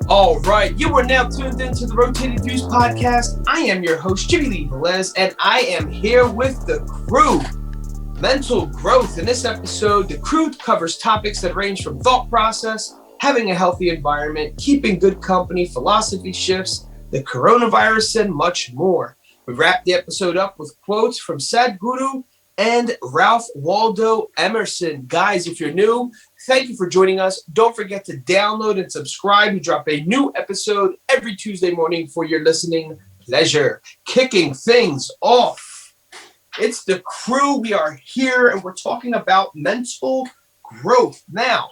All right, you are now tuned into the Rotated Views podcast. I am your host, Jimmylee, Velez, and I am here with the crew. Mental growth. In this episode, the crew covers topics that range from thought process, having a healthy environment, keeping good company, philosophy shifts, the coronavirus, and much more. We wrap the episode up with quotes from Sadhguru and Ralph Waldo Emerson. Guys, if you're new, thank you for joining us. Don't forget to download and subscribe. We drop a new episode every Tuesday morning for your listening pleasure. Kicking things off, it's the crew. We are here and we're talking about mental growth. Now,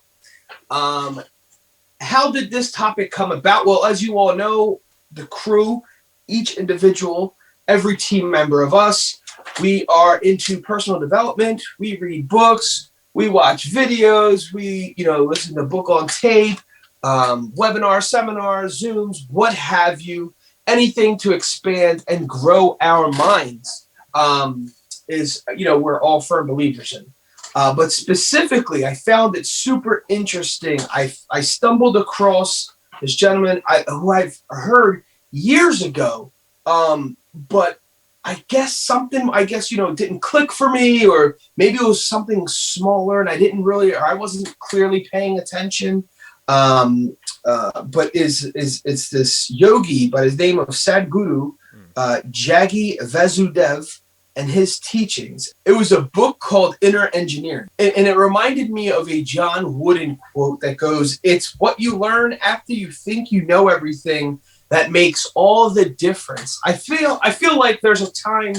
how did this topic come about? Well, as you all know, the crew, each individual, every team member of us, we are into personal development. We read books. We watch videos. We, listen to book on tape, webinars, seminars, Zooms, what have you. Anything to expand and grow our minds we're all firm believers in. But specifically, I found it super interesting. I stumbled across this gentleman who I've heard years ago, but I guess didn't click for me, or maybe it was something smaller and I wasn't clearly paying attention. But it's this yogi by the name of Sadhguru, Jaggi Vasudev, and his teachings. It was a book called Inner Engineering. And it reminded me of a John Wooden quote that goes, "It's what you learn after you think you know everything that makes all the difference." I feel like there's a time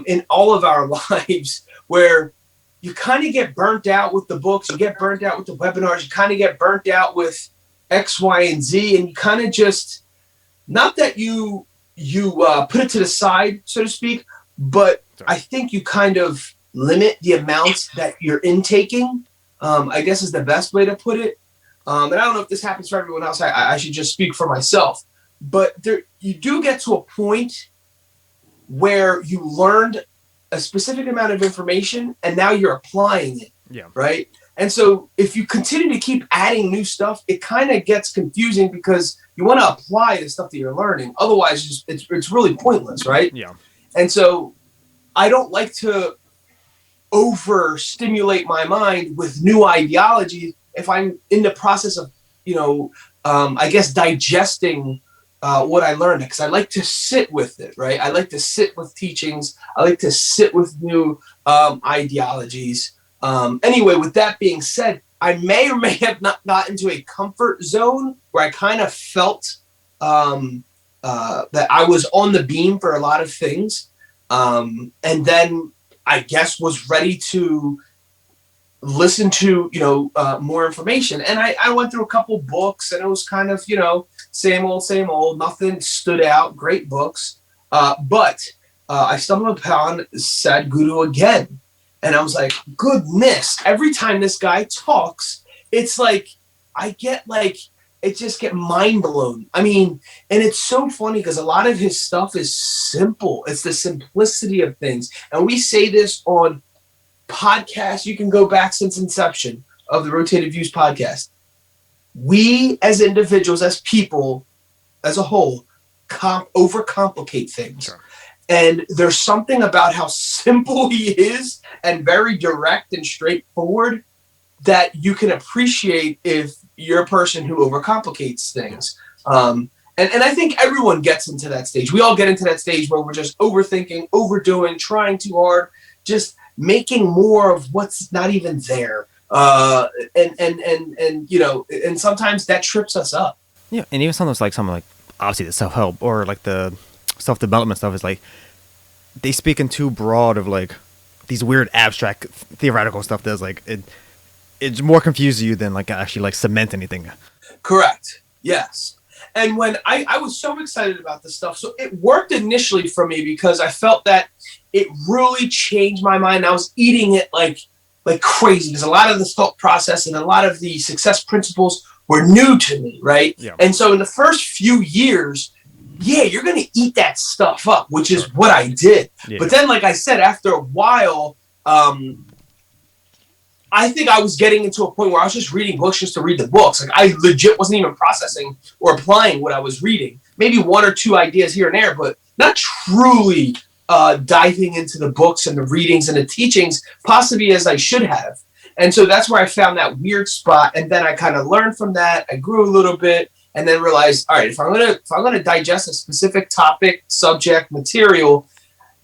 in all of our lives where you kind of get burnt out with the books, you get burnt out with the webinars, you kind of get burnt out with X, Y, and Z, and you kind of just, not that you put it to the side, so to speak, but I think you kind of limit the amount that you're intaking, I guess is the best way to put it. And I don't know if this happens for everyone else. I should just speak for myself. But you do get to a point where you learned a specific amount of information and now you're applying it. Yeah. Right. And so if you continue to keep adding new stuff, it kind of gets confusing because you want to apply the stuff that you're learning. Otherwise, it's really pointless. Right. Yeah. And so I don't like to overstimulate my mind with new ideology if I'm in the process of, digesting what I learned, because I like to sit with it, right? I like to sit with teachings. I like to sit with new ideologies. Anyway, with that being said, I may or may have not got into a comfort zone where I kind of felt that I was on the beam for a lot of things. And then I guess was ready to listen to, more information. And I went through a couple books and it was kind of, same old, nothing stood out, great books. But I stumbled upon Sadhguru again. And I was like, goodness, every time this guy talks, it's like, it just get mind blown. I mean, and it's so funny because a lot of his stuff is simple. It's the simplicity of things. And we say this on podcasts. You can go back since inception of the Rotated Views podcast. We as individuals, as people, as a whole, overcomplicate things. Sure. And there's something about how simple he is and very direct and straightforward that you can appreciate if you're a person who overcomplicates things. And I think everyone gets into that stage. We all get into that stage where we're just overthinking, overdoing, trying too hard, just making more of what's not even there. And sometimes that trips us up. Yeah, and even something like obviously the self-help or like the self-development stuff is like they speak in too broad of like these weird abstract theoretical stuff that's like it's more confusing you than like actually like cement anything. Correct. Yes. And when I was so excited about this stuff, so it worked initially for me because I felt that it really changed my mind. I was eating it like crazy because a lot of the thought process and a lot of the success principles were new to me, right? Yeah. And so in the first few years, yeah, you're going to eat that stuff up, which is what I did. Yeah. But then, like I said, after a while, I think I was getting into a point where I was just reading books just to read the books. Like I legit wasn't even processing or applying what I was reading. Maybe one or two ideas here and there, but not truly diving into the books and the readings and the teachings, possibly as I should have. And so that's where I found that weird spot. And then I kind of learned from that. I grew a little bit and then realized, all right, if I'm gonna digest a specific topic, subject, material,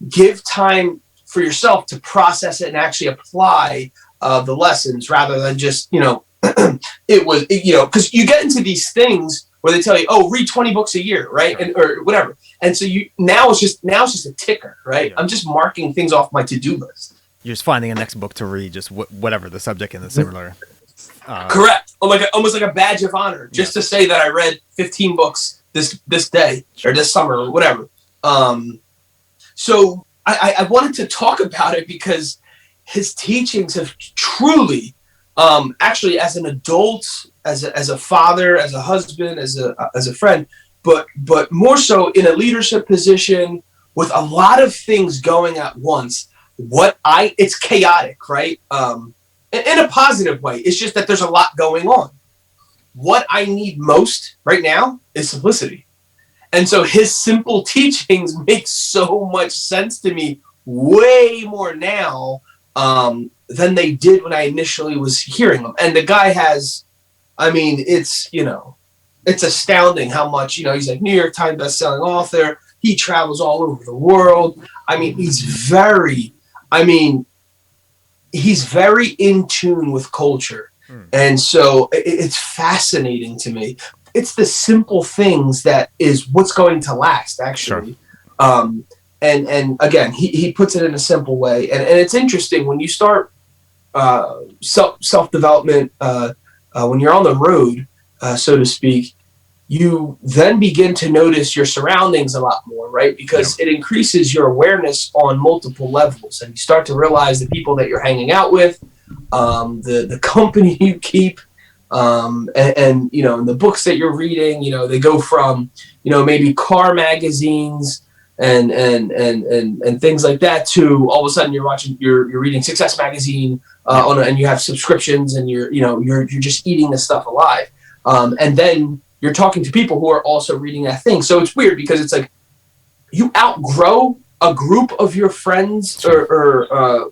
give time for yourself to process it and actually apply the lessons rather than just, because you get into these things where they tell you, oh, read 20 books a year, right? And or whatever. And so now it's just a ticker, right? Yeah. I'm just marking things off my to-do list. You're just finding a next book to read, just whatever the subject in the similar. Correct. Almost like a badge of honor, just to say that I read 15 books this day or this summer or whatever. So I wanted to talk about it because his teachings have truly, actually, as an adult, as a father, as a husband, as a friend, but more so in a leadership position with a lot of things going at once. It's chaotic, right? In a positive way. It's just that there's a lot going on. What I need most right now is simplicity. And so his simple teachings make so much sense to me, way more now than they did when I initially was hearing them. And the guy has, it's astounding how much, he's like New York Times bestselling author. He travels all over the world. He's very in tune with culture. And so it's fascinating to me. It's the simple things that is what's going to last, actually. Sure. And again, he puts it in a simple way. And it's interesting when you start self-development, when you're on the road, so to speak, you then begin to notice your surroundings a lot more, right? Because it increases your awareness on multiple levels. And you start to realize the people that you're hanging out with, the company you keep, and the books that you're reading, they go from, maybe car magazines and things like that to all of a sudden you're reading Success Magazine, and you have subscriptions and you're just eating this stuff alive. And then you're talking to people who are also reading that thing. So it's weird because it's like you outgrow a group of your friends or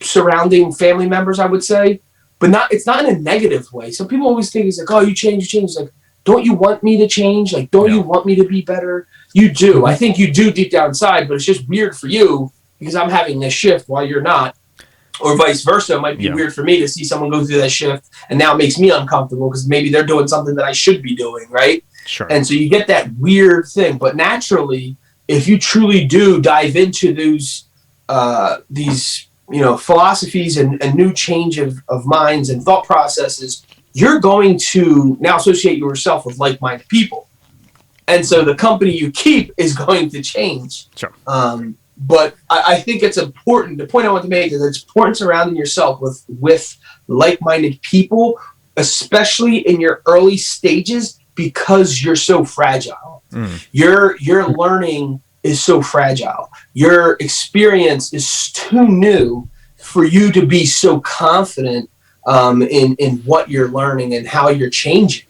surrounding family members, I would say, but it's not in a negative way. Some people always think it's like, oh, you change. It's like, don't you want me to change? Like, don't you want me to be better? You do. I think you do deep down inside, but it's just weird for you because I'm having this shift while you're not. Or vice versa. It might be weird for me to see someone go through that shift, and now it makes me uncomfortable because maybe they're doing something that I should be doing, right? Sure. And so you get that weird thing. But naturally, if you truly do dive into these philosophies and new change of minds and thought processes, you're going to now associate yourself with like-minded people. And so the company you keep is going to change. Sure. But I think it's important. The point I want to make is it's important surrounding yourself with like-minded people, especially in your early stages, because you're so fragile. Your learning is so fragile. Your experience is too new for you to be so confident in what you're learning and how you're changing.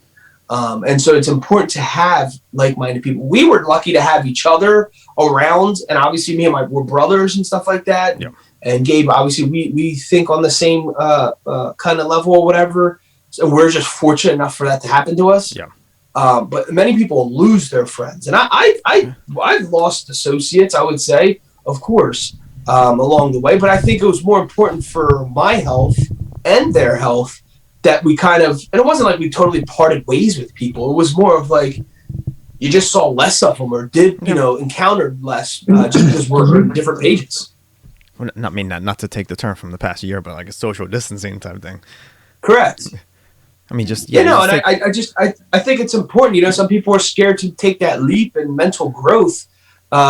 And so it's important to have like-minded people. We were lucky to have each other around, and obviously me and we're brothers and stuff like that. Yeah. And Gabe, obviously we think on the same kind of level or whatever. So we're just fortunate enough for that to happen to us. Yeah. But many people lose their friends, and I've lost associates, I would say, of course, along the way. But I think it was more important for my health and their health that we and it wasn't like we totally parted ways with people. It was more of like you just saw less of them or encountered less just because we're on different pages. Well, not to take the term from the past year, but like a social distancing type thing. Correct. I think it's important. Some people are scared to take that leap in mental growth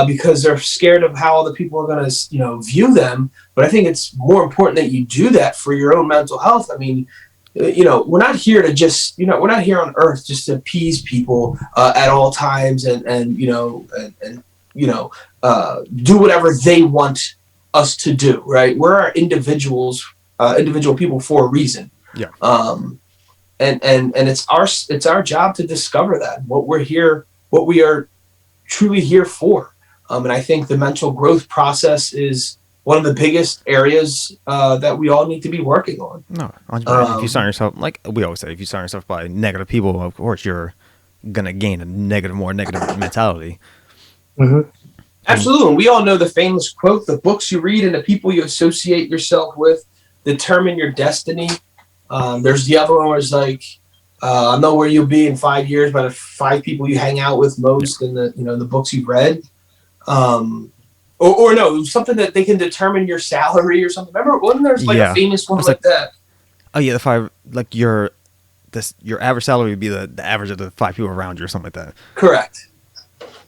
because they're scared of how other people are going to, view them. But I think it's more important that you do that for your own mental health. I mean, we're not here to just, we're not here on earth just to appease people at all times and do whatever they want us to do, right? We're individuals individual people for a reason. Yeah. And it's our job to discover that, what we are truly here for. And I think the mental growth process is one of the biggest areas that we all need to be working on. No, 100%. If you surround yourself, like we always say, if you surround yourself by negative people, of course you're gonna gain a more negative mentality. Mm-hmm. Absolutely. And we all know the famous quote: "The books you read and the people you associate yourself with determine your destiny." There's the other one where it's like, I know where you'll be in 5 years by the 5 people you hang out with most, and the books you've read. Or no, something that they can determine your salary or something. Remember, wasn't there a famous one like that? Oh yeah, the 5, like your average salary would be the average of the 5 people around you or something like that. Correct.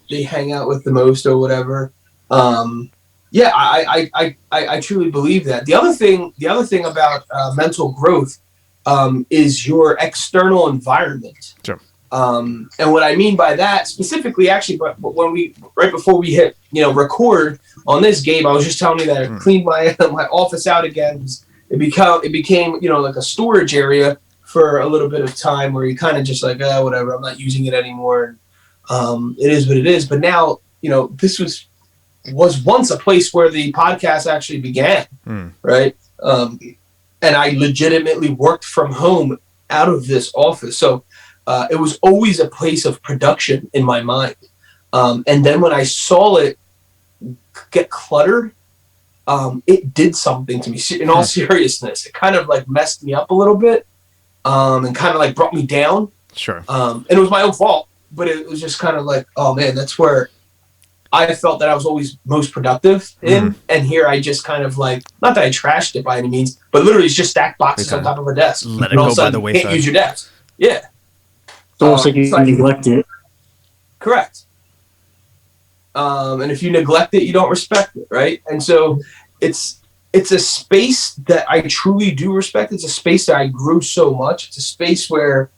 They hang out with the most or whatever. Yeah, I truly believe that. The other thing about mental growth is your external environment. Sure. And what I mean by that specifically, actually, but when right before we hit record on this, Gabe, I was just telling you that I cleaned my office out again. It became like a storage area for a little bit of time where you kind of just like, whatever, I'm not using it anymore. It is what it is. But now, this was once a place where the podcast actually began, right? And I legitimately worked from home out of this office. So it was always a place of production in my mind. And then when I saw it get cluttered, it did something to me. In all seriousness, it kind of like messed me up a little bit, and kind of like brought me down. Sure. And it was my own fault, but it was just kind of like, oh man, that's where I felt that I was always most productive in. And here I just kind of like, not that I trashed it by any means, but literally it's just stacked boxes on top of a desk. Let it go by the wayside. You can't use your desk. Yeah. It's almost like you neglect it. Correct. And if you neglect it, you don't respect it, right? And so it's a space that I truly do respect. It's a space that I grew so much. It's a space where,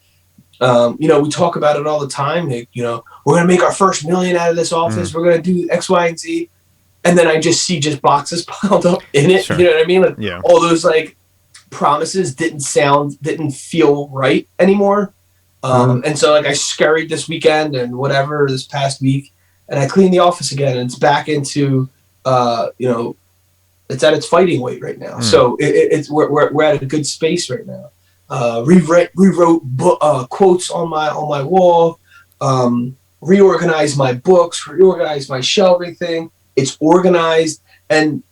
we talk about it all the time. Like, we're going to make our first $1 million out of this office. We're going to do X, Y, and Z. And then I just see boxes piled up in it. Sure. You know what I mean? Like, yeah. All those like promises didn't feel right anymore. And so like I scurried this weekend and whatever this past week, and I cleaned the office again, and it's back into, it's at its fighting weight right now. So we're at a good space right now. Rewrote quotes on my wall, reorganized my books, reorganized my shelving thing. It's organized. And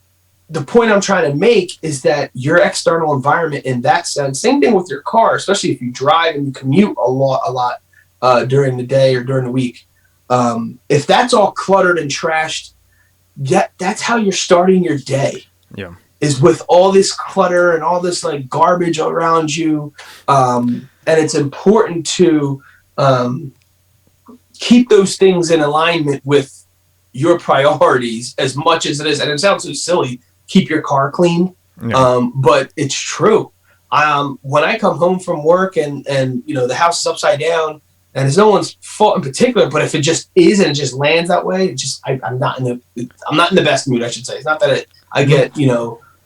the point I'm trying to make is that your external environment in that sense, same thing with your car, especially if you drive and you commute a lot during the day or during the week. If that's all cluttered and trashed, that's how you're starting your day. Yeah. Is with all this clutter and all this like garbage around you. And it's important to keep those things in alignment with your priorities as much as it is. And it sounds so silly, keep your car clean. Yeah. But it's true. When I come home from work and the house is upside down, and it's no one's fault in particular, but if it just is and it just lands that way, I'm not in the best mood, I should say. It's not that I get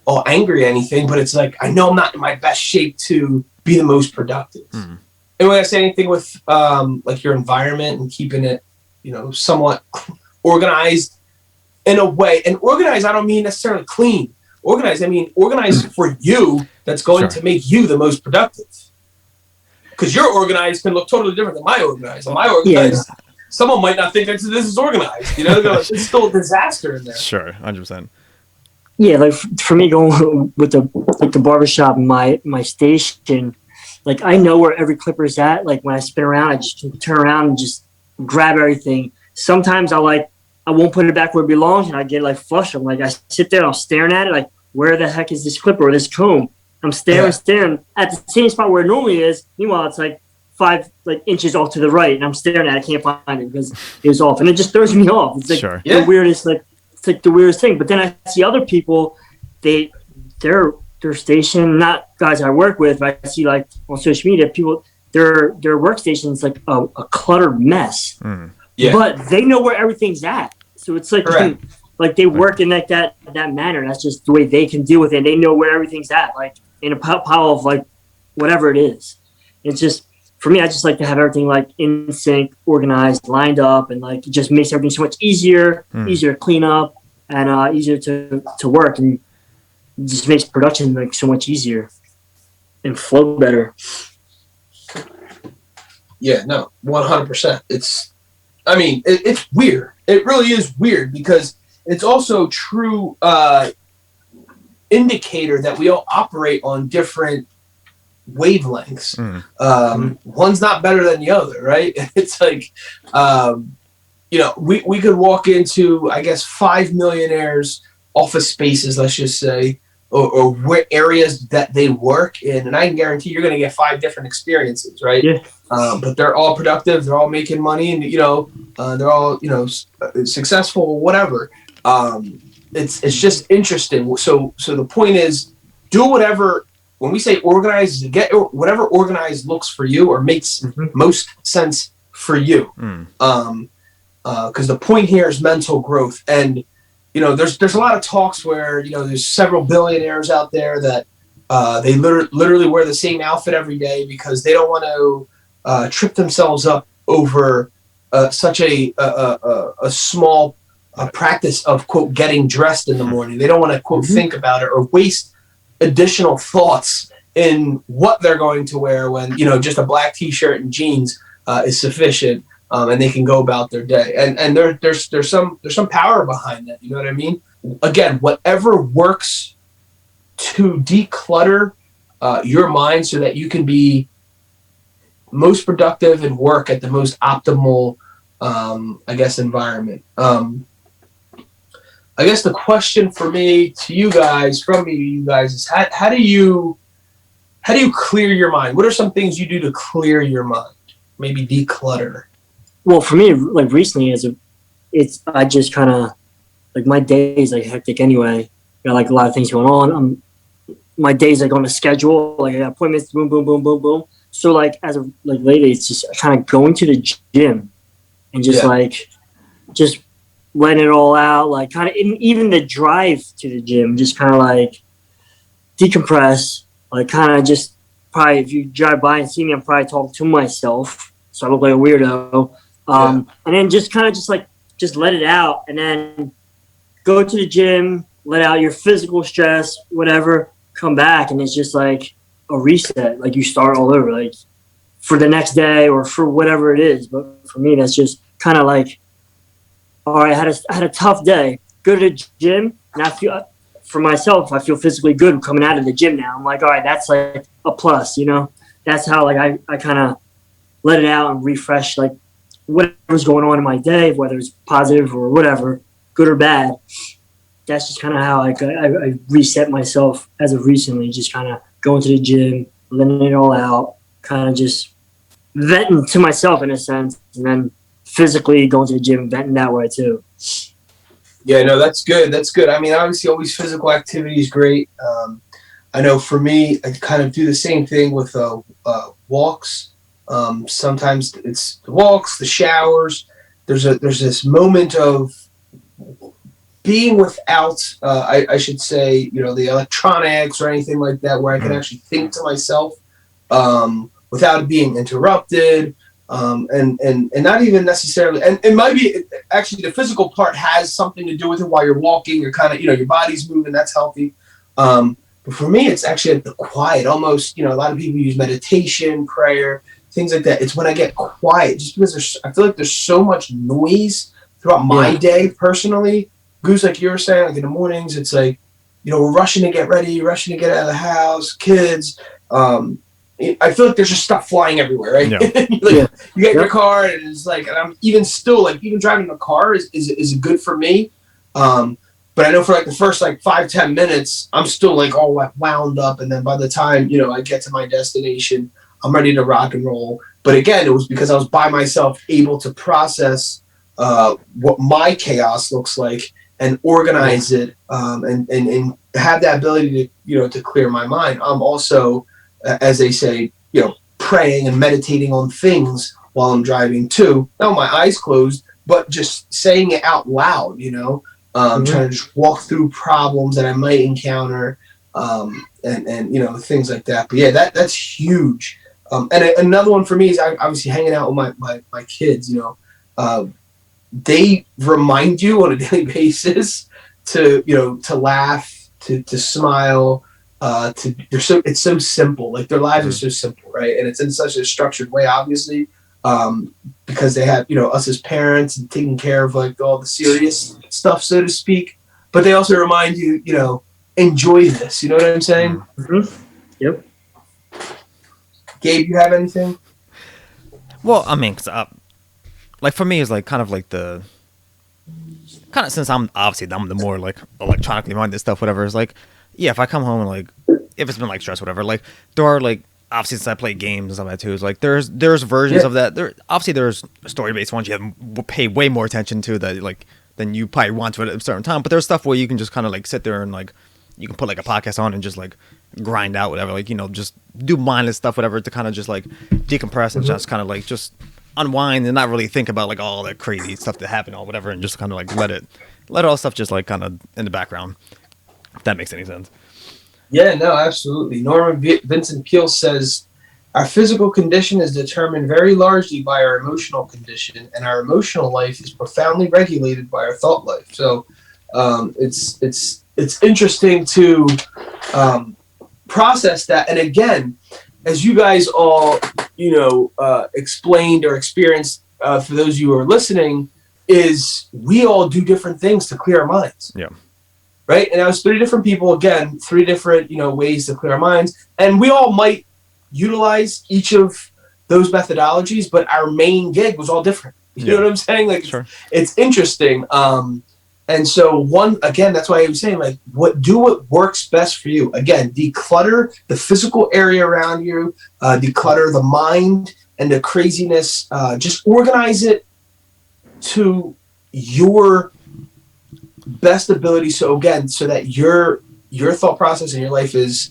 all angry or anything, but it's like I know I'm not in my best shape to be the most productive. And when I say anything with like your environment and keeping it somewhat organized in a way, and organized I don't mean necessarily clean. Organized, I mean organized for you, that's going to make you the most productive. Because your organized can look totally different than my organized. And my organized, someone might not think this is organized. It's still a disaster in there. Sure, 100%. Yeah, like for me going with the barbershop, my station, like I know where every clipper is at. Like when I spin around, I just turn around and just grab everything. Sometimes I won't put it back where it belongs, and I get like flustered. I'm like, I sit there, I'm staring at it, like, where the heck is this clipper or this comb? I'm staring at the same spot where it normally is. Meanwhile, it's like 5 inches off to the right, and I'm staring at it. I can't find it because it was off, and it just throws me off. It's like the weirdest, it's like the weirdest thing. But then I see other people, their station, not guys I work with, but I see like on social media, people their workstation is like a cluttered mess. But they know where everything's at, so it's like like they work in like that manner. That's just the way they can deal with it. They know where everything's at. Like in a pile of like whatever it is. It's just, for me, I just like to have everything like in sync, organized, lined up, and like it just makes everything so much easier to clean up, and easier to work, and it just makes production like so much easier and flow better. Yeah, no, 100%. It's weird. It really is weird because it's also true indicator that we all operate on different wavelengths. One's not better than the other, right? It's like, we could walk into, I guess, 5 millionaires' office spaces, let's just say, or where areas that they work in, and I can guarantee you're going to get 5 different experiences, right? Yeah. But they're all productive, they're all making money, and they're all successful, whatever. It's just interesting. So the point is, do whatever. When we say organize, get whatever organized looks for you or makes most sense for you. Because the point here is mental growth, and there's a lot of talks where there's several billionaires out there that they literally wear the same outfit every day because they don't want to trip themselves up over such a small practice of, quote, getting dressed in the morning. They don't want to, quote, think about it or waste additional thoughts in what they're going to wear when just a black t-shirt and jeans is sufficient, and they can go about their day. And there's some power behind that. You know what I mean? Again, whatever works to declutter your mind so that you can be most productive and work at the most optimal, environment. I guess the question for me to you guys, is how do you clear your mind? What are some things you do to clear your mind? Maybe declutter. Well, for me, like recently, I just kind of like my days like hectic anyway. Got like a lot of things going on. My days like on a schedule. Like I got appointments, boom, boom, boom, boom, boom. So like as of like lately, it's just kind of going to the gym and just just letting it all out. Like kind of even the drive to the gym, just kind of like decompress. Like kind of just probably if you drive by and see me, I'm probably talking to myself, so I look like a weirdo. And then just kind of just let it out, and then go to the gym, let out your physical stress, whatever, come back, and it's just like a reset. Like you start all over, like for the next day or for whatever it is. But for me, that's just kind of like, all right, I had a tough day. Go to the gym, and I feel, for myself, I feel physically good coming out of the gym now. I'm like, all right, that's like a plus, That's how like I kind of let it out and refresh like whatever's going on in my day, whether it's positive or whatever, good or bad. That's just kind of how I reset myself as of recently, just kind of going to the gym, letting it all out, kind of just venting to myself in a sense, and then physically going to the gym, venting that way too. Yeah, no, that's good. That's good. I mean, obviously, always physical activity is great. I know for me, I kind of do the same thing with walks. Sometimes it's the walks, the showers. There's this moment of being without, I should say, the electronics or anything like that, where I can actually think to myself without being interrupted. And not even necessarily, and it might be actually the physical part has something to do with it while you're walking. You're kind of, your body's moving. That's healthy. But for me, it's actually the quiet. Almost, a lot of people use meditation, prayer, things like that. It's when I get quiet, just because I feel like there's so much noise throughout my day personally. Goose, like you were saying, like in the mornings, it's like, we're rushing to get ready, rushing to get out of the house, kids. I feel like there's just stuff flying everywhere, right? Yeah. You get in your car, and it's like, and I'm even still like, even driving the car is good for me. But I know for like the first like 5-10 minutes, I'm still like all like wound up, and then by the time I get to my destination, I'm ready to rock and roll. But again, it was because I was by myself, able to process what my chaos looks like and organize it, and have that ability to to clear my mind. I'm also, as they say, praying and meditating on things while I'm driving too. Not with my eyes closed, but just saying it out loud, trying to just walk through problems that I might encounter, and things like that. But yeah, that's huge. And another one for me is obviously hanging out with my kids. They remind you on a daily basis to laugh, to smile. It's so simple. Like their lives are so simple, right? And it's in such a structured way, obviously, because they have us as parents and taking care of like all the serious stuff, so to speak. But they also remind you, enjoy this. You know what I'm saying? Mm-hmm. Yep. Gabe, you have anything? Well, I mean, 'cause, like for me, it's like kind of like the kind of, since I'm the more like electronically minded stuff, whatever. It's like, yeah, if I come home and like if it's been like stress, whatever, like there are like obviously since I play games and stuff like that too, it's like there's versions of that. There's story based ones you have to pay way more attention to that like than you probably want to at a certain time. But there's stuff where you can just kind of like sit there and like you can put like a podcast on and just like grind out whatever, like just do mindless stuff, whatever, to kind of just like decompress and just kind of like just unwind and not really think about like all that crazy stuff that happened or whatever, and just kind of like let all stuff just like kind of in the background, if that makes any sense. Yeah, no, absolutely. Norman Vincent Peale says, our physical condition is determined very largely by our emotional condition, and our emotional life is profoundly regulated by our thought life. So it's interesting to process that. And again, as you guys all, explained or experienced, for those of you who are listening, is we all do different things to clear our minds. Yeah. Right. And that was 3 different people, again, 3 different, ways to clear our minds. And we all might utilize each of those methodologies, but our main gig was all different. You know what I'm saying? Like, sure. It's interesting. And so that's why I was saying, like, do what works best for you. Again, declutter the physical area around you, declutter the mind and the craziness. Just organize it to your best ability. So again, so that your thought process in your life is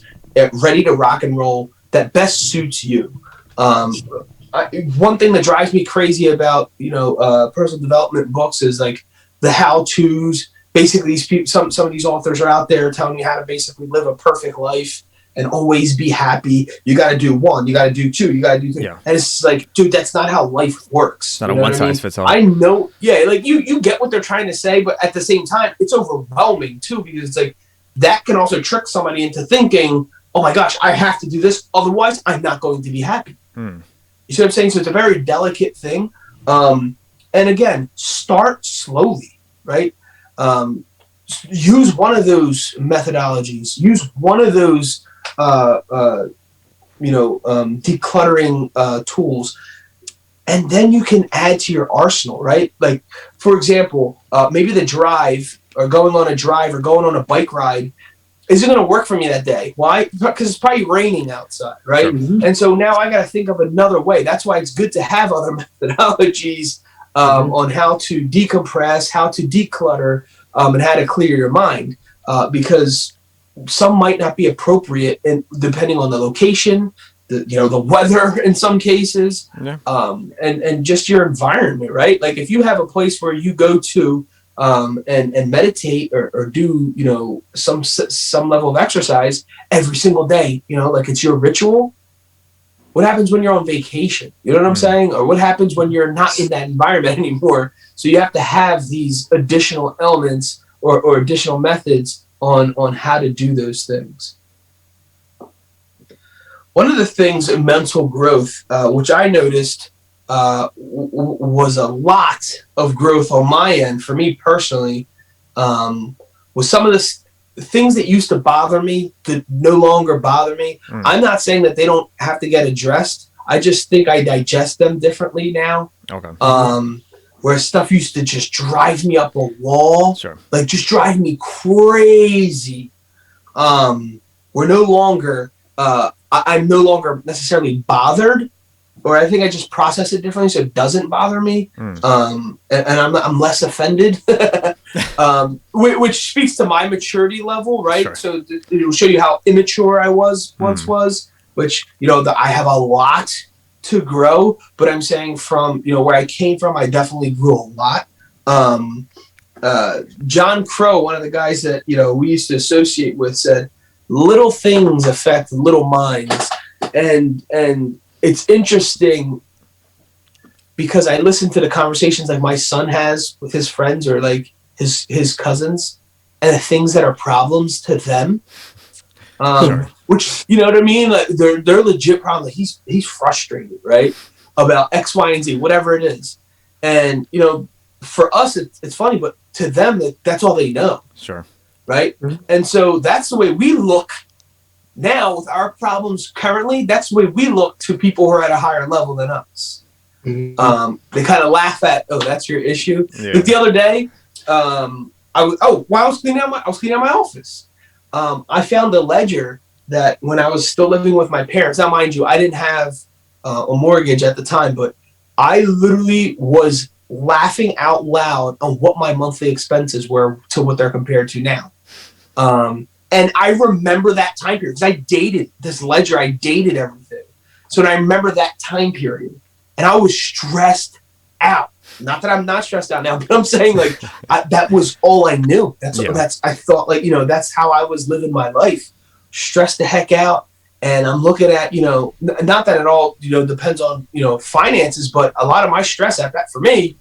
ready to rock and roll, that best suits you. One thing that drives me crazy about personal development books is like the how-tos. Basically, these people, some of these authors are out there telling you how to basically live a perfect life and always be happy. You got to do 1, you got to do 2, you got to do 3. Yeah. And it's like, dude, that's not how life works. It's not a one size fits all. I know. Yeah, like you get what they're trying to say, but at the same time, it's overwhelming too, because it's like that can also trick somebody into thinking, oh my gosh, I have to do this, otherwise I'm not going to be happy. You see what I'm saying? So it's a very delicate thing. And again, start slowly, right? Use one of those methodologies. Use one of those, decluttering tools, and then you can add to your arsenal, right? Like, for example, maybe the drive, or going on a drive, or going on a bike ride isn't going to work for me that day. Why? Because it's probably raining outside, right? Mm-hmm. And so now I got to think of another way. That's why it's good to have other methodologies on how to decompress, how to declutter, and how to clear your mind, because some might not be appropriate, and depending on the location, the weather in some cases, and just your environment, right? Like if you have a place where you go to and meditate or do some level of exercise every single day, like it's your ritual. What happens when you're on vacation? You know what I'm saying? Or what happens when you're not in that environment anymore? So you have to have these additional elements or additional methods on how to do those things. One of the things in mental growth, which I noticed was a lot of growth on my end for me personally, was some of the things that used to bother me that no longer bother me. I'm not saying that they don't have to get addressed. I just think I digest them differently now. Okay. Where stuff used to just drive me up a wall, like just drive me crazy. We're no longer, I'm no longer necessarily bothered, or I think I just process it differently so it doesn't bother me. And I'm less offended, which speaks to my maturity level, right? Sure. So it will show you how immature I once was, which, I have a lot to grow, but I'm saying from, where I came from, I definitely grew a lot. John Crow, one of the guys that, we used to associate with, said, little things affect little minds. And it's interesting because I listen to the conversations like my son has with his friends or like his cousins, and the things that are problems to them. Sure. Which, you know what I mean? Like they're legit problems. Like he's frustrated, right? About X, Y, and Z, whatever it is. And, you know, for us, it's funny, but to them, that's all they know. Sure. Right? Mm-hmm. And so that's the way we look now with our problems currently. That's the way we look to people who are at a higher level than us. Mm-hmm. They kind of laugh at, oh, that's your issue. Yeah. Like the other day, I was cleaning out my office. I found a ledger that when I was still living with my parents. Now, mind you, I didn't have a mortgage at the time, but I literally was laughing out loud on what my monthly expenses were to what they're compared to now. And I remember that time period because I dated this ledger. I dated everything. So I remember that time period, and I was stressed out. Not that I'm not stressed out now, but I'm saying like that was all I knew. I thought like, you know, that's how I was living my life, stressed the heck out. And I'm looking at, you know, not that it all, you know, depends on, you know, finances, but a lot of my stress at that for me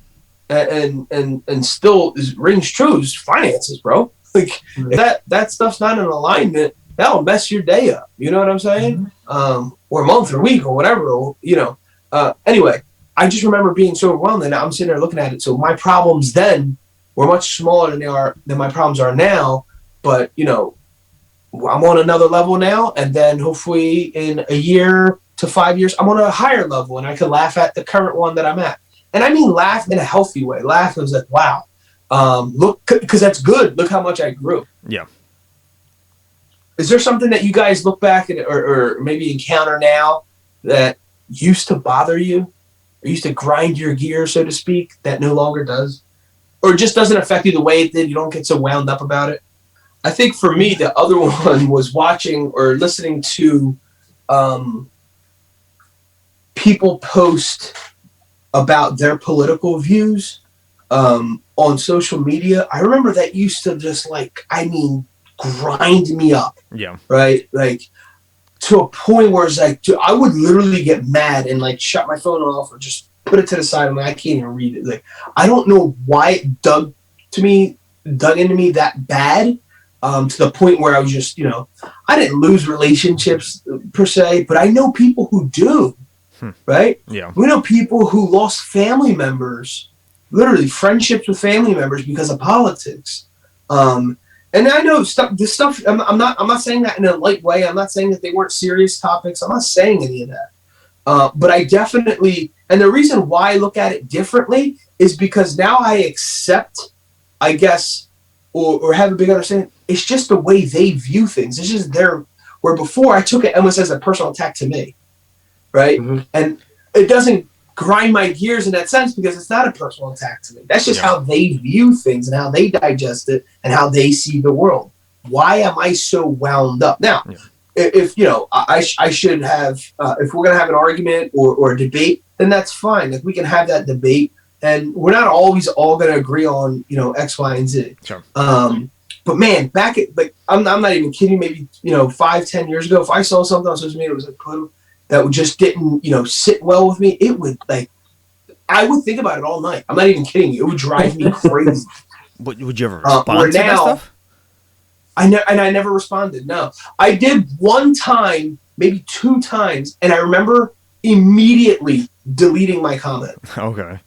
and still rings true is finances, bro. Like that stuff's not in alignment, that'll mess your day up. You know what I'm saying? Mm-hmm. Or month or week or whatever, or, you know, anyway, I just remember being so overwhelmed and I'm sitting there looking at it. So my problems then were much smaller than my problems are now. But, you know, I'm on another level now. And then hopefully in a year to 5 years, I'm on a higher level and I can laugh at the current one that I'm at. And I mean, laugh in a healthy way. Laugh is like, wow, look, because that's good. Look how much I grew. Yeah. Is there something that you guys look back at or maybe encounter now that used to bother you? Or used to grind your gear, so to speak, that no longer does? Or just doesn't affect you the way it did? You don't get so wound up about it? I think for me, the other one was watching or listening to people post about their political views on social media. I remember that used to just grind me up. Yeah. Right? Like to a point where it's like, dude, I would literally get mad and like shut my phone off or just put it to the side. I'm like, I can't even read it. Like, I don't know why it dug into me that bad. To the point where I was just, you know, I didn't lose relationships per se, but I know people who do, right? Yeah. We know people who lost family members, literally friendships with family members because of politics. And I know this stuff, I'm not saying that in a light way. I'm not saying that they weren't serious topics. I'm not saying any of that. But I definitely, and the reason why I look at it differently is because now I accept, I guess, or have a big understanding. It's just the way they view things. It's just where before I took it almost as a personal attack to me, right? Mm-hmm. And it doesn't grind my gears in that sense because it's not a personal attack to me. That's just how they view things and how they digest it and how they see the world. Why am I so wound up? Now, if, you know, I should have, if we're going to have an argument or a debate, then that's fine. Like we can have that debate. And we're not always all going to agree on, you know, X, Y, and Z. Sure. But man, back at I'm not even kidding. Maybe, you know, 5-10 years ago, if I saw something on social media, it was like that just didn't, you know, sit well with me. It would I would think about it all night. I'm not even kidding you. It would drive me crazy. Would you ever respond to that stuff? I never responded. No, I did one time, maybe 2 times, and I remember immediately deleting my comment. Okay.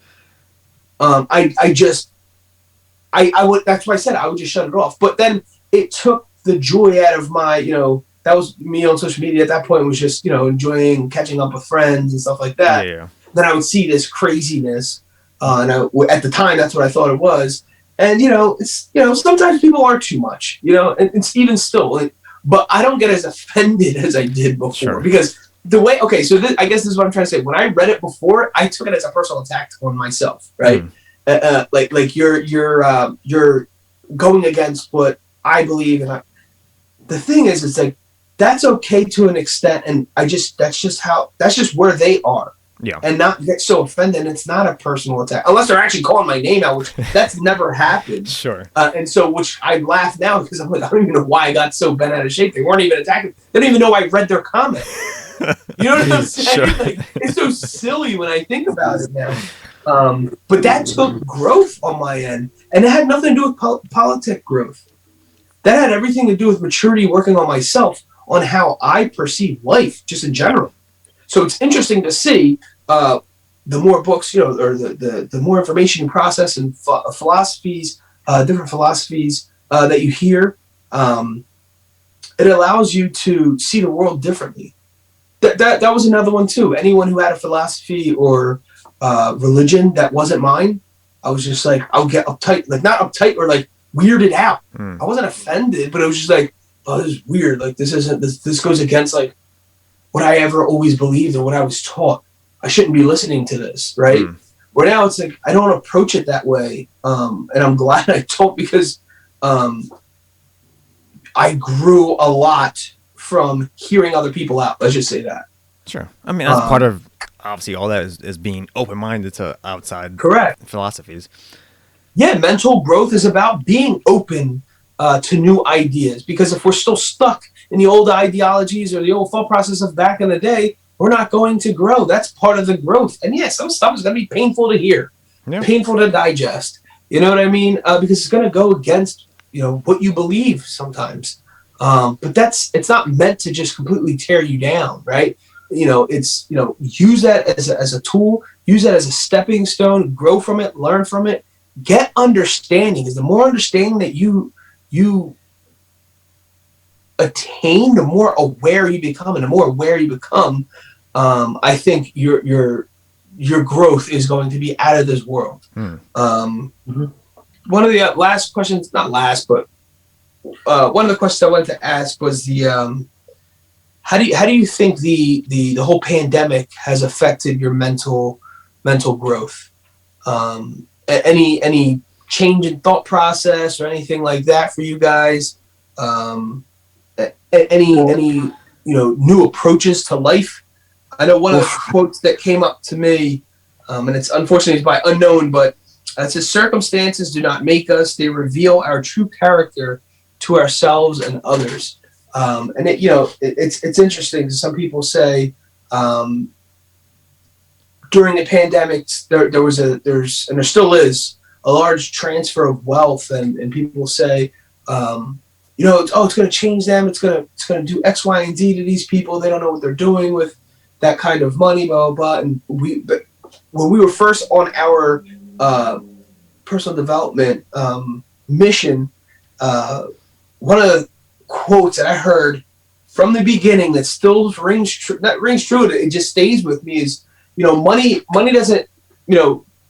I would, that's why I said I would just shut it off. But then it took the joy out of my, you know, that was me on social media at that point was just, you know, enjoying catching up with friends and stuff like that. Yeah. Then I would see this craziness. And at the time, that's what I thought it was. And, you know, it's, you know, sometimes people are too much, you know, and it's even still, but I don't get as offended as I did before because the way, okay, so I guess this is what I'm trying to say. When I read it before, I took it as a personal attack on myself, right? Like you're going against what I believe, and the thing is, it's like that's okay to an extent, and that's just where they are. Yeah. and not get so offended. It's not a personal attack unless they're actually calling my name out, which that's never happened. Sure. And so, which I laugh now because I'm like, I don't even know why I got so bent out of shape. They weren't even attacking. They don't even know I read their comment. You know what I'm saying? Sure. Like, it's so silly when I think about it now. But that took growth on my end, and it had nothing to do with politic growth. That had everything to do with maturity, working on myself, on how I perceive life, just in general. So it's interesting to see the more books, or the more information you process and philosophies, different philosophies that you hear, it allows you to see the world differently. That was another one too. Anyone who had a philosophy or religion that wasn't mine, I was just like, I would get uptight, like not uptight or like weirded out. I wasn't offended, but it was just like, oh, this is weird. Like this goes against like what I ever always believed and what I was taught. I shouldn't be listening to this, right? Where now it's like I don't approach it that way, and I'm glad I don't, because I grew a lot from hearing other people out. Let's just say that. Sure. I mean, that's part of, obviously, all that is being open-minded to outside Correct. philosophies. Yeah, mental growth is about being open to new ideas, because if we're still stuck in the old ideologies or the old thought process of back in the day, we're not going to grow. That's part of the growth. And yeah, some stuff is going to be painful to hear, painful to digest. You know what I mean? Because it's going to go against, what you believe sometimes. But it's not meant to just completely tear you down, right? It's, use that as a tool, use that as a stepping stone, grow from it, learn from it, get understanding. Because the more understanding that you attain, the more aware you become, and the more aware you become, I think your growth is going to be out of this world. One of the last questions, not last, but one of the questions I wanted to ask was how do you think the whole pandemic has affected your mental growth? Any change in thought process or anything like that for you guys? Any new approaches to life? I know one of the quotes that came up to me, and it's unfortunately by unknown, but it says, "Circumstances do not make us; they reveal our true character to ourselves and others." And it's interesting. Some people say during the pandemic there's and there still is a large transfer of wealth, and people say it's going to change them. It's going to do X, Y, and Z to these people. They don't know what they're doing with that kind of money, blah, blah, blah. But when we were first on our personal development mission, one of the quotes that I heard from the beginning that still rings true, it just stays with me, is, money doesn't,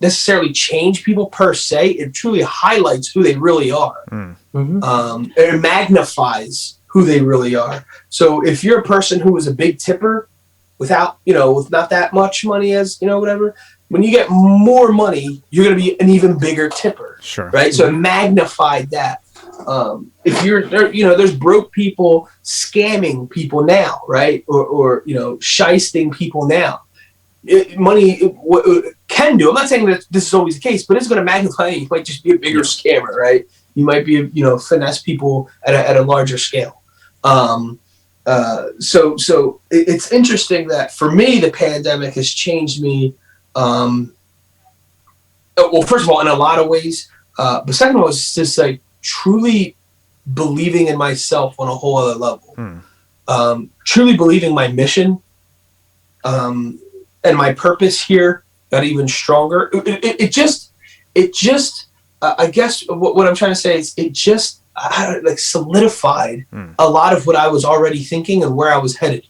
necessarily change people per se. It truly highlights who they really are. It magnifies who they really are. So if you're a person who is a big tipper without, with not that much money, as whatever, when you get more money, you're going to be an even bigger tipper. Sure. Right. So it magnified that. If you're there, there's broke people scamming people now, right? Or shysting people now. Money can do. I'm not saying that this is always the case, but it's going to magnify. You might just be a bigger scammer, right? You might be, finesse people at a larger scale. So it's interesting that for me, the pandemic has changed me. Well, first of all, in a lot of ways, but second of all, it's just like truly believing in myself on a whole other level. Truly believing my mission, and my purpose here got even stronger. It just I guess what I'm trying to say is it just solidified a lot of what I was already thinking and where I was headed,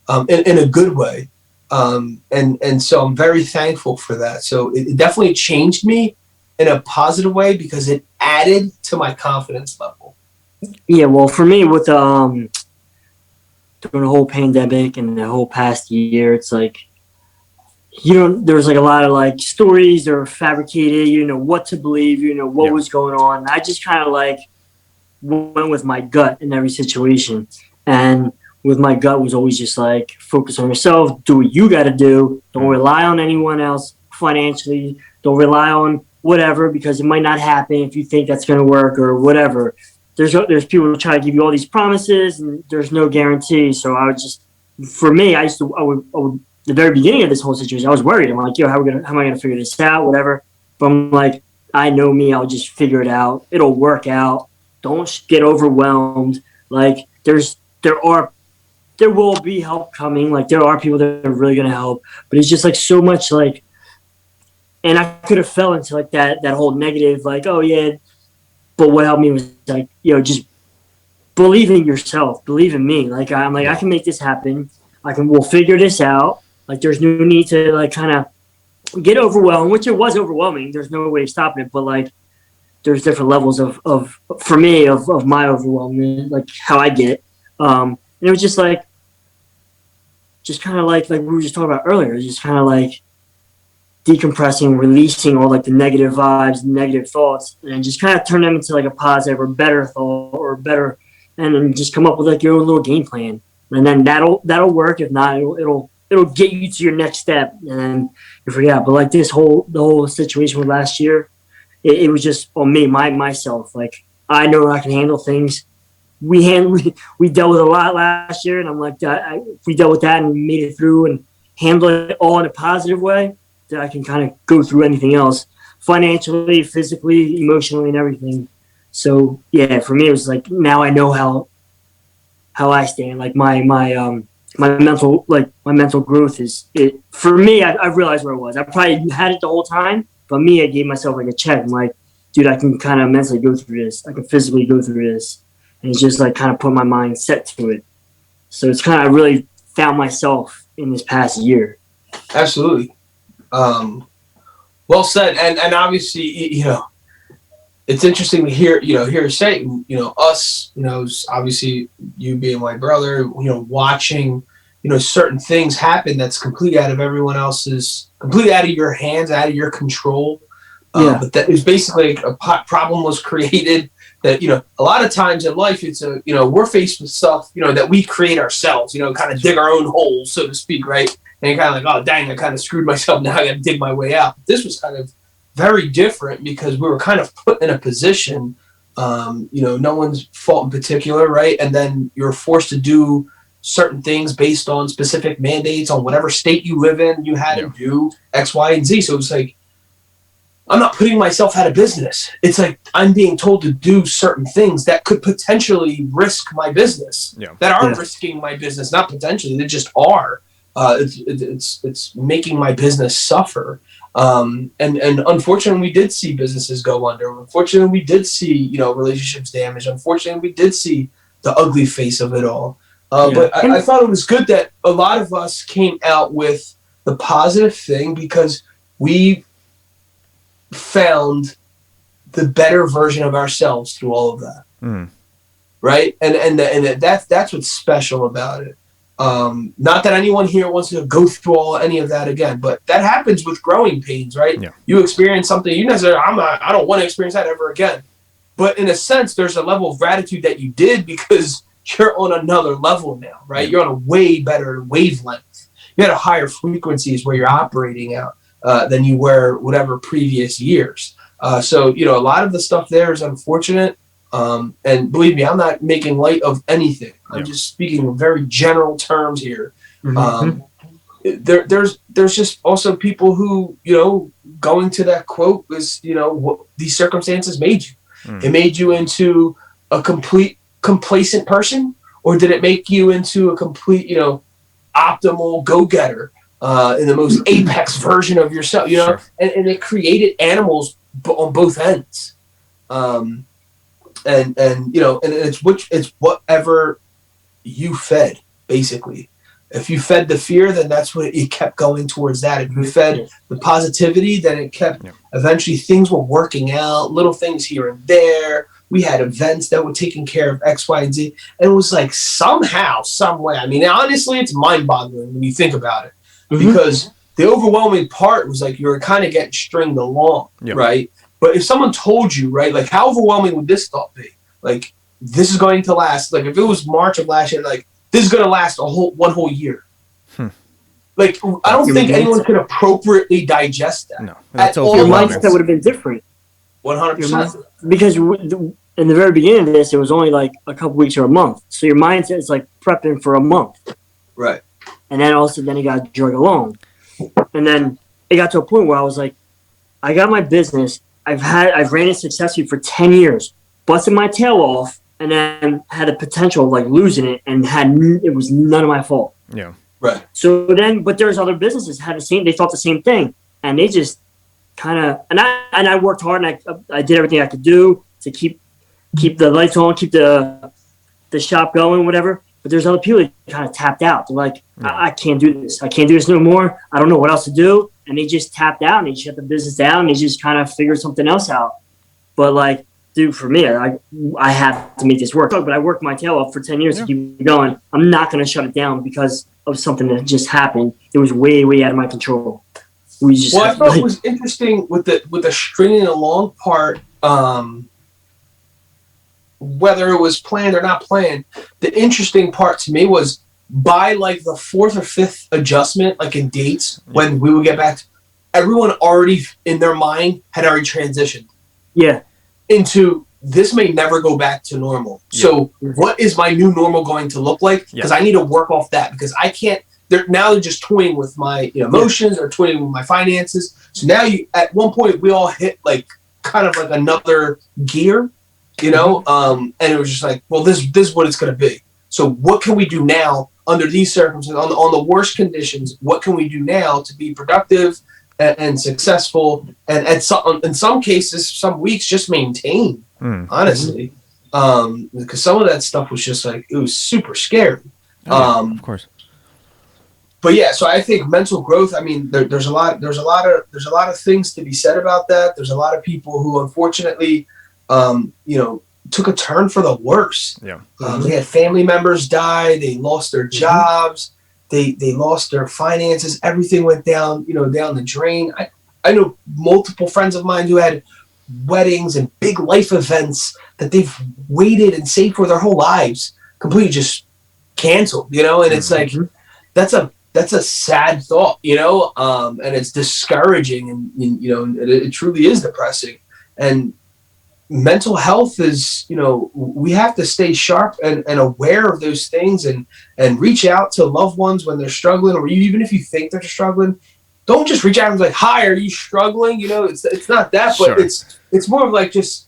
in a good way. And so I'm very thankful for that. So it definitely changed me in a positive way because it added to my confidence level. Yeah, well, for me, with during the whole pandemic and the whole past year, it's like, there's like a lot of stories that are fabricated, what to believe, what was going on. I just kind of went with my gut in every situation. And with my gut was always just like, focus on yourself, do what you got to do. Don't rely on anyone else financially. Don't rely on whatever, because it might not happen if you think that's going to work or whatever. There's people who try to give you all these promises and there's no guarantee. So I would just, for me, I would the very beginning of this whole situation, I was worried. I'm like, yo, how am I going to figure this out? Whatever. But I'm like, I know me, I'll just figure it out. It'll work out. Don't get overwhelmed. Like there will be help coming. Like there are people that are really going to help, but it's just like so much like, and I could have fell into like that whole negative, like, oh yeah. But what helped me was like, just believe in yourself, believe in me. Like I'm like, I can make this happen. We'll figure this out. Like there's no need to like kind of get overwhelmed, which it was overwhelming. There's no way of stopping it, but like there's different levels of for me of my overwhelming, like how I get it. And it was just like, kind of like we were just talking about earlier, just kind of like decompressing, releasing all like the negative vibes, negative thoughts, and just kind of turn them into like a positive or better thought or better, and then just come up with like your own little game plan. And then that'll work. If not, it'll get you to your next step, and then you forget. But like the whole situation with last year, it was just on me, myself. Like I know I can handle things. We dealt with a lot last year, and I'm like, we dealt with that and made it through and handled it all in a positive way, that I can kind of go through anything else, financially, physically, emotionally, and everything. So yeah, for me, it was like now I know how I stand. Like my mental growth is it for me. I realized where it was. I probably had it the whole time, but me, I gave myself like a check. I'm like, dude, I can kind of mentally go through this. I can physically go through this, and it's just like kind of put my mind set to it. So it's kind of really found myself in this past year. Absolutely. Well said. And obviously, it's interesting to hear you say, us, obviously you being my brother, watching, certain things happen that's completely out of everyone else's, completely out of your hands, out of your control. But that is basically a problem was created that, a lot of times in life, it's we're faced with stuff, that we create ourselves, kind of dig our own holes, so to speak. Right. And you're kind of like, oh, dang, I kind of screwed myself. Now I got to dig my way out. This was kind of very different because we were kind of put in a position, no one's fault in particular, right? And then you're forced to do certain things based on specific mandates on whatever state you live in. You had to do X, Y, and Z. So it's like, I'm not putting myself out of business. It's like I'm being told to do certain things that could potentially risk my business, that are risking my business, not potentially, they just are. It's making my business suffer. And unfortunately we did see businesses go under. Unfortunately we did see, relationships damaged. Unfortunately we did see the ugly face of it all. But I thought it was good that a lot of us came out with the positive thing because we found the better version of ourselves through all of that. Right. And that's what's special about it. Not that anyone here wants to go through any of that again, but that happens with growing pains, right? Yeah. You experience something you necessarily, I don't want to experience that ever again. But in a sense, there's a level of gratitude that you did because you're on another level now, right? You're on a way better wavelength. You had a higher frequencies where you're operating out than you were whatever previous years. So, a lot of the stuff there is unfortunate. And believe me, I'm not making light of anything. I'm just speaking in very general terms here. There's just also people who, going to that quote was, what these circumstances made you. It made you into a complete complacent person, or did it make you into a complete, optimal go-getter in the most apex version of yourself, Sure. And it created animals on both ends. And it's whatever you fed, basically. If you fed the fear, then that's what it kept going towards that. If you fed the positivity, then it kept, eventually things were working out, little things here and there. We had events that were taking care of X, Y, and Z. And it was like somehow, some way. I mean, honestly, it's mind-boggling when you think about it. Because the overwhelming part was like you were kind of getting stringed along, right? But if someone told you, right, like how overwhelming would this thought be? Like, this is going to last. Like if it was March of last year, like this is going to last one whole year. Like, I don't think anyone could appropriately digest that. No, that's Your mindset would have been different. 100%. Because in the very beginning of this, it was only like a couple weeks or a month. So your mindset is like prepping for a month. Right. And then all of a sudden, it got drug along. And then it got to a point where I was like, I got my business. I've ran it successfully for 10 years, busted my tail off, and then had the potential of like losing it, and it was none of my fault. Yeah. Right. So then, but there's other businesses had they thought the same thing, and they just kind of, and I worked hard, and I did everything I could do to keep the lights on, keep the shop going, whatever. But there's other people that kind of tapped out. They're like, I can't do this. I can't do this no more. I don't know what else to do. And they just tapped out, and they shut the business down, and they just kind of figured something else out. But like, dude, for me, I have to make this work. But I worked my tail off for 10 years to keep it going. I'm not going to shut it down because of something that just happened. It was way, way out of my control. I thought it was interesting with the stringing along part, whether it was planned or not planned. The interesting part to me was by like the fourth or fifth adjustment, like in dates, when we would get back, everyone already in their mind had already transitioned. Yeah. Into this may never go back to normal. So what is my new normal going to look like? Because I need to work off that, because I can't. They're just toying with my emotions or toying with my finances. So now at one point we all hit like kind of like another gear, and it was just like, well, this is what it's going to be. So what can we do now under these circumstances, on the worst conditions? What can we do now to be productive and successful, and in some cases, some weeks, just maintain, honestly, because some of that stuff was just like, it was super scary. Of course. But yeah, so I think mental growth, I mean, there's a lot of things to be said about that. There's a lot of people who unfortunately, took a turn for the worse. Yeah. They had family members die, they lost their jobs, they lost their finances, everything went down the drain. I know multiple friends of mine who had weddings and big life events that they've waited and saved for their whole lives, completely just canceled, and it's like, that's a sad thought, and it's discouraging, and it truly is depressing. And mental health is, we have to stay sharp and aware of those things, and reach out to loved ones when they're struggling, or even if you think they're struggling, don't just reach out and be like, hi, are you struggling? It's not that, but it's more of like, just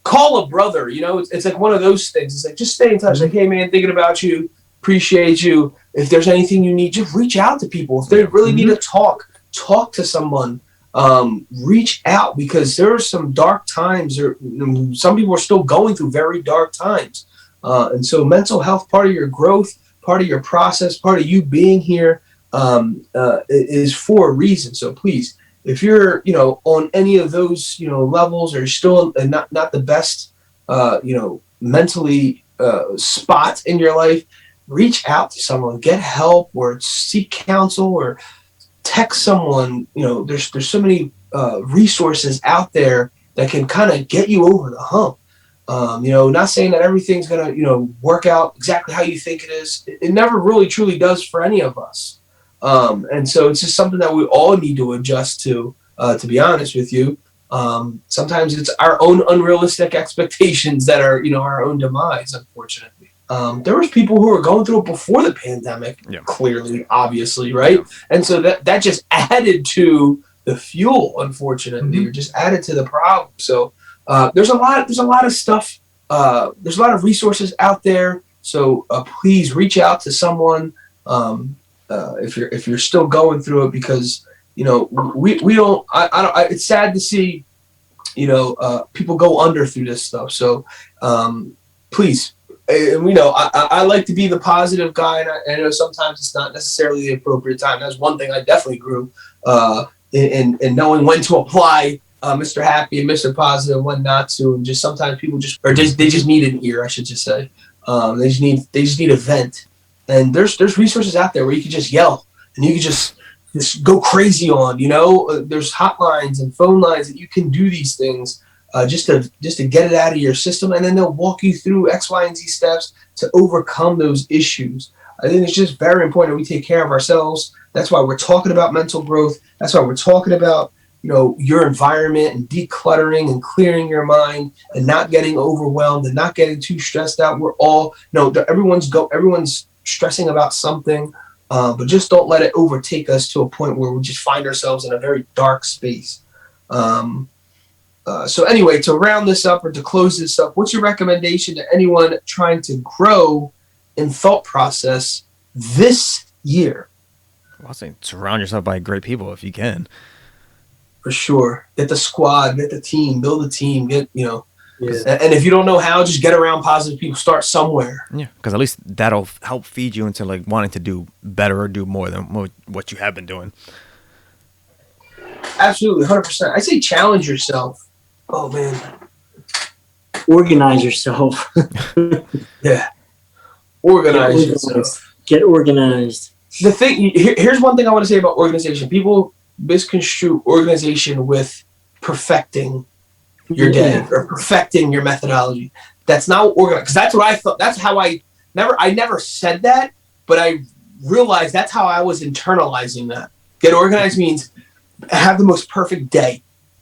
call a brother, it's like one of those things. It's like, just stay in touch. Like, hey man, thinking about you, appreciate you. If there's anything you need, just reach out to people. If they really need to talk to someone. Reach out, because there are some dark times, or some people are still going through very dark times. And so mental health, part of your growth, part of your process, part of you being here, is for a reason. So please, if you're, on any of those, levels, or you're still not the best, mentally, spot in your life, reach out to someone, get help, or seek counsel, or text someone. There's so many resources out there that can kind of get you over the hump. Not saying that everything's gonna work out exactly how you think it is. It never really truly does for any of us. And so it's just something that we all need to adjust to be honest with you. Sometimes it's our own unrealistic expectations that are our own demise, unfortunately. There was people who were going through it before the pandemic, clearly, obviously, right? Yeah. And so that just added to the fuel, unfortunately, or just added to the problem. So there's a lot of stuff. There's a lot of resources out there. So please reach out to someone if you're still going through it, because we don't. It's sad to see people go under through this stuff. So please. And I like to be the positive guy, and I know sometimes it's not necessarily the appropriate time. That's one thing I definitely grew in knowing when to apply Mr. Happy and Mr. Positive, when not to, and just sometimes people they just need an ear, I should just say. They just need a vent, and there's resources out there where you can just yell and you can just go crazy on. There's hotlines and phone lines that you can do these things. just to get it out of your system, and then they'll walk you through X, Y, and Z steps to overcome those issues. I think it's just very important that we take care of ourselves. That's why we're talking about mental growth. That's why we're talking about, your environment and decluttering and clearing your mind and not getting overwhelmed and not getting too stressed out. We're all, everyone's stressing about something, but just don't let it overtake us to a point where we just find ourselves in a very dark space. So anyway, to round this up or to close this up, what's your recommendation to anyone trying to grow in thought process this year? I'll say surround yourself by great people if you can. For sure. Get the squad, get the team, build a team, Yeah. And if you don't know how, just get around positive people. Start somewhere. Yeah, because at least that'll help feed you into like wanting to do better or do more than what you have been doing. Absolutely, 100%. I say challenge yourself. Oh, man. Organize yourself. Yeah. Organize yourself. Get organized. The thing, here's one thing I want to say about organization. People misconstrue organization with perfecting your day or perfecting your methodology. That's not organized, because that's what I thought. That's how I never said that, but I realized that's how I was internalizing that. Get organized means have the most perfect day,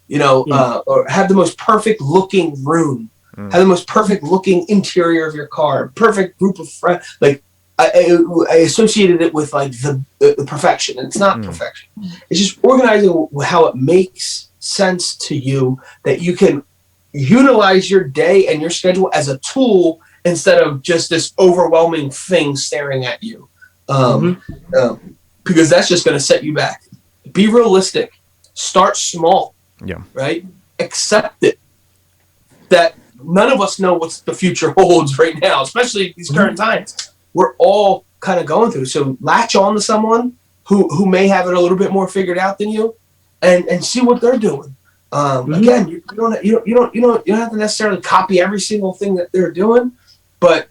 or have the most perfect looking room, have the most perfect looking interior of your car, perfect group of friends. Like I associated it with like the perfection, and it's not perfection. It's just organizing how it makes sense to you, that you can utilize your day and your schedule as a tool instead of just this overwhelming thing staring at you. Because that's just going to set you back. Be realistic. Start small. Yeah. Right? Accept it. That none of us know what the future holds right now, especially these current times. We're all kind of going through. So latch on to someone who may have it a little bit more figured out than you, and see what they're doing. Again, you don't have to necessarily copy every single thing that they're doing, but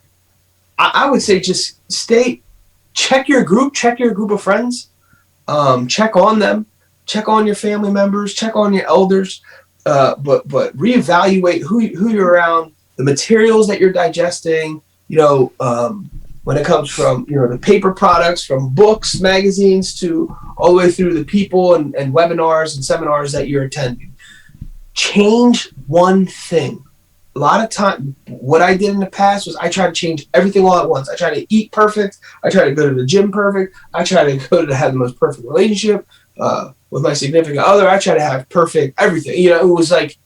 I would say just check your group of friends, check on them, check on your family members, check on your elders, but reevaluate who you're around, the materials that you're digesting, when it comes from, the paper products, from books, magazines, to all the way through the people and webinars and seminars that you're attending. Change one thing. A lot of time, what I did in the past was I tried to change everything all at once. I tried to eat perfect. I tried to go to the gym perfect. I tried to go to have the most perfect relationship with my significant other. I tried to have perfect everything. It was like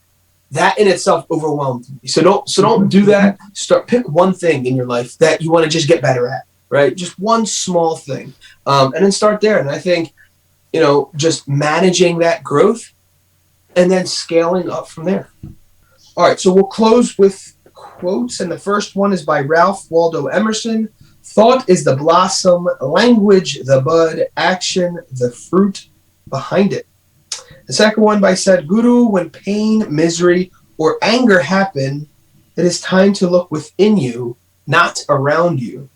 that in itself overwhelmed me. So don't do that. Pick one thing in your life that you want to just get better at, right? Just one small thing, and then start there. And I think, just managing that growth and then scaling up from there. All right, so we'll close with quotes, and the first one is by Ralph Waldo Emerson. Thought is the blossom, language the bud, action the fruit behind it. The second one by Sadhguru: when pain, misery, or anger happen, it is time to look within you, not around you.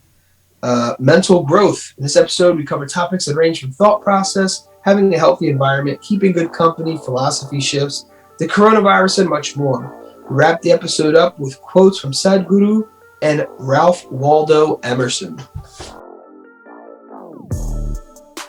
Mental growth. In this episode, we cover topics that range from thought process, having a healthy environment, keeping good company, philosophy shifts, the coronavirus, and much more. We wrap the episode up with quotes from Sadhguru and Ralph Waldo Emerson.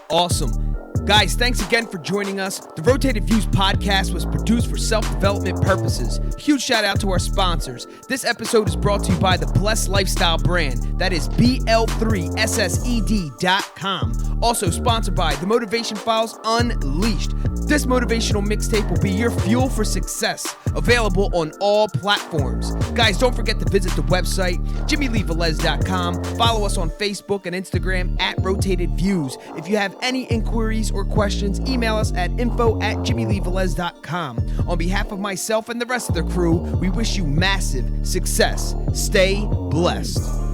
Awesome. Guys, thanks again for joining us. The Rotated Views podcast was produced for self-development purposes. Huge shout out to our sponsors. This episode is brought to you by the Blessed Lifestyle brand. That is BL3SSED.com. Also sponsored by The Motivation Files Unleashed. This motivational mixtape will be your fuel for success. Available on all platforms. Guys, don't forget to visit the website, JimmyleeVelez.com. Follow us on Facebook and Instagram at Rotated Views. If you have any inquiries or questions, email us at info@JimmyleeVelez.com. On behalf of myself and the rest of the crew, we wish you massive success. Stay blessed.